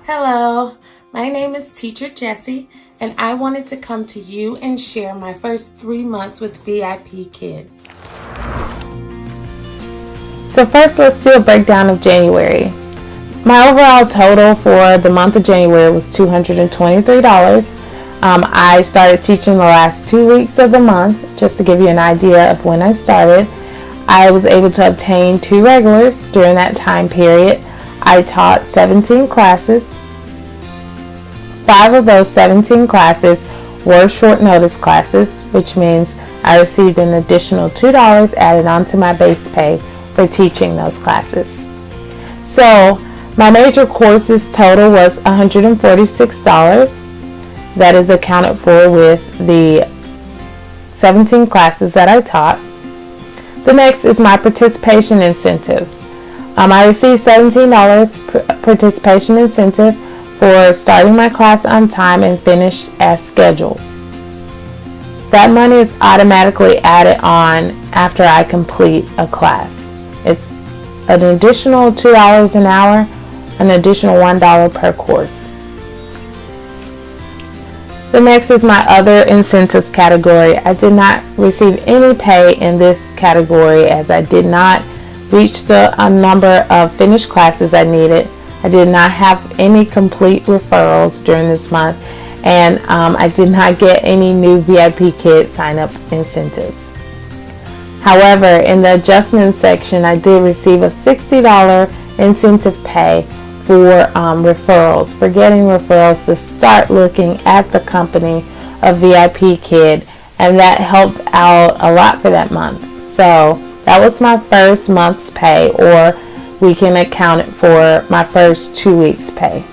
Hello, my name is Teacher Jessie, and I wanted to come to you and share my first 3 months with VIPKID. So first, let's do a breakdown of January. My overall total for the month of January was $223. I started teaching the last 2 weeks of the month. Just to give you an idea of when I started, I was able to obtain 2 regulars during that time period. I taught 17 classes. 5 of those 17 classes were short notice classes, which means I received an additional $2 added onto my base pay for teaching those classes. So my major courses total was $146. That is accounted for with the 17 classes that I taught. The next is my participation incentives. I received $17 participation incentive for starting my class on time and finish as scheduled. That money is automatically added on after I complete a class. It's an additional $2 an hour, an additional $1 per course. The next is my other incentives category. I did not receive any pay in this category as I did not reach the number of finished classes I needed. I did not have any complete referrals during this month, and I did not get any new VIPKID sign-up incentives. However, in the adjustment section, I did receive a $60 incentive pay for referrals, for getting referrals to start looking at the company of VIPKID, and that helped out a lot for that month. So that was my first month's pay, or we can account it for my first 2 weeks pay.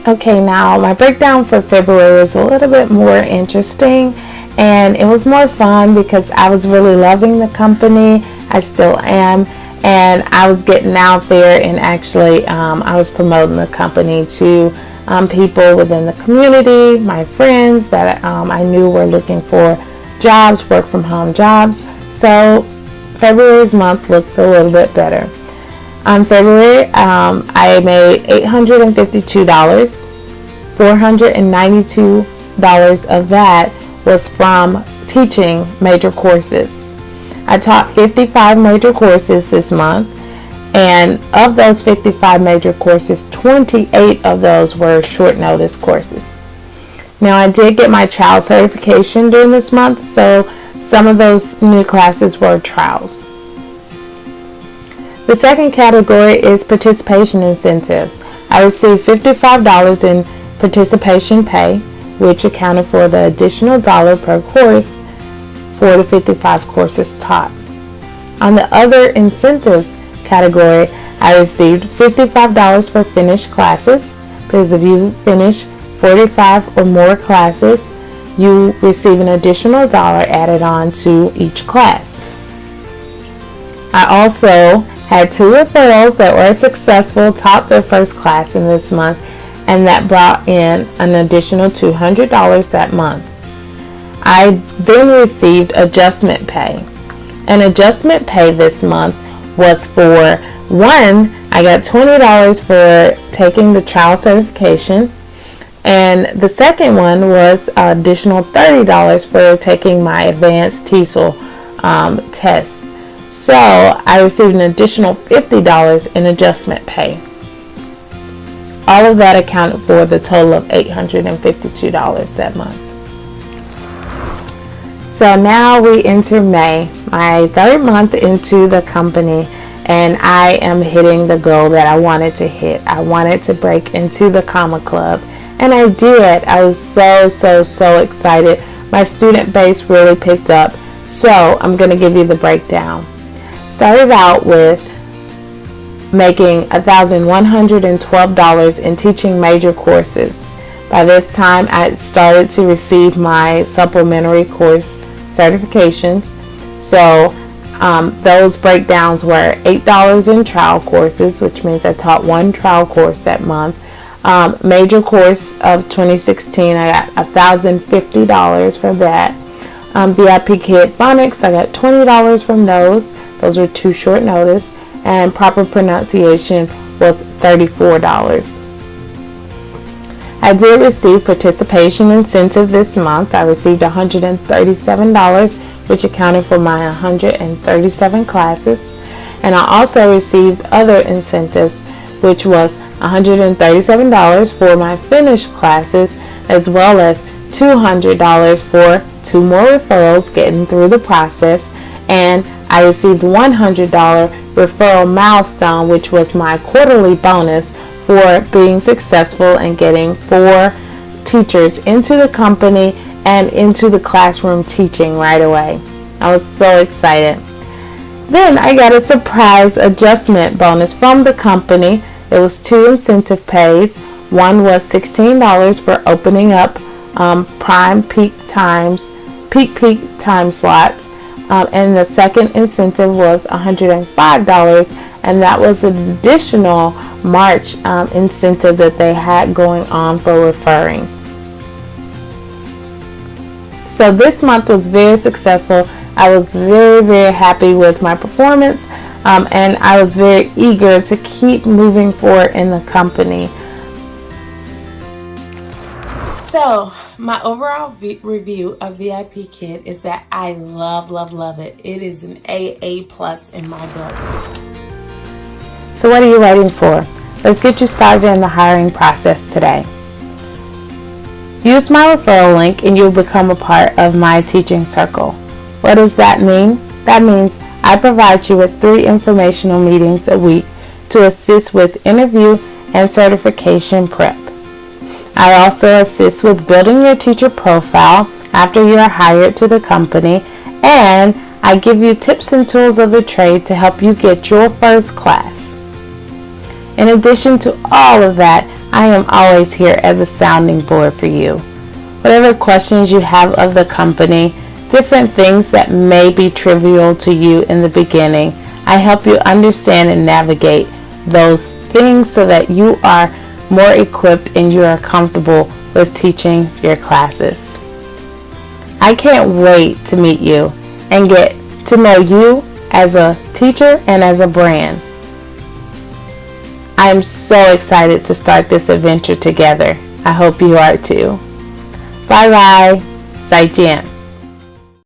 Okay, now my breakdown for February is a little bit more interesting, and it was more fun because I was really loving the company. I still am, and I was getting out there, and actually I was promoting the company to people within the community, my friends that I knew were looking for jobs, work from home jobs. So February's month looks a little bit better. On February, I made $852. $492 of that was from teaching major courses. I taught 55 major courses this month, and of those 55 major courses, 28 of those were short notice courses. Now, I did get my child certification during this month, so some of those new classes were trials. The second category is participation incentive. I received $55 in participation pay, which accounted for the additional $1 per course for the 55 courses taught. On the other incentives category, I received $55 for finished classes, because if you finish 45 or more classes, you receive an additional $1 added on to each class. I also had 2 referrals that were successful, taught their first class in this month, and that brought in an additional $200 that month. I then received adjustment pay. And adjustment pay this month was for, one, I got $20 for taking the trial certification, and the second one was additional $30 for taking my advanced TESOL test. So I received an additional $50 in adjustment pay. All of that accounted for the total of $852 that month. So now we enter May, my 3rd month into the company, and I am hitting the goal that I wanted to hit. I wanted to break into the Comma Club, and I did. I was so excited. My student base really picked up. So I'm going to give you the breakdown. Started out with making $1,112 in teaching major courses. By this time, I started to receive my supplementary course certifications. So those breakdowns were $8 in trial courses, which means I taught 1 trial course that month. Major course of 2016, I got $1,050 for that. VIPKID Phonics, I got $20 from those. Those were 2 short notice. And proper pronunciation was $34. I did receive participation incentive this month. I received $137, which accounted for my 137 classes. And I also received other incentives, which was $137 for my finished classes, as well as $200 for 2 more referrals getting through the process. And I received $100 referral milestone, which was my quarterly bonus for being successful and getting 4 teachers into the company and into the classroom teaching right away. I was so excited. Then I got a surprise adjustment bonus from the company. It was 2 incentive pays. One was $16 for opening up prime peak time slots. And the second incentive was $105, and that was an additional March incentive that they had going on for referring. So this month was very successful. I was very, very happy with my performance, and I was very eager to keep moving forward in the company. So my overall review of VIPKID is that I love it. It is an AA+ in my book. So what are you waiting for? Let's get you started in the hiring process today. Use my referral link and you'll become a part of my teaching circle. What does that mean? That means I provide you with 3 informational meetings a week to assist with interview and certification prep. I also assist with building your teacher profile after you are hired to the company, and I give you tips and tools of the trade to help you get your first class. In addition to all of that, I am always here as a sounding board for you. Whatever questions you have of the company, different things that may be trivial to you in the beginning, I help you understand and navigate those things so that you are more equipped and you are comfortable with teaching your classes. I can't wait to meet you and get to know you as a teacher and as a brand. I am so excited to start this adventure together. I hope you are too. Bye bye. 再见.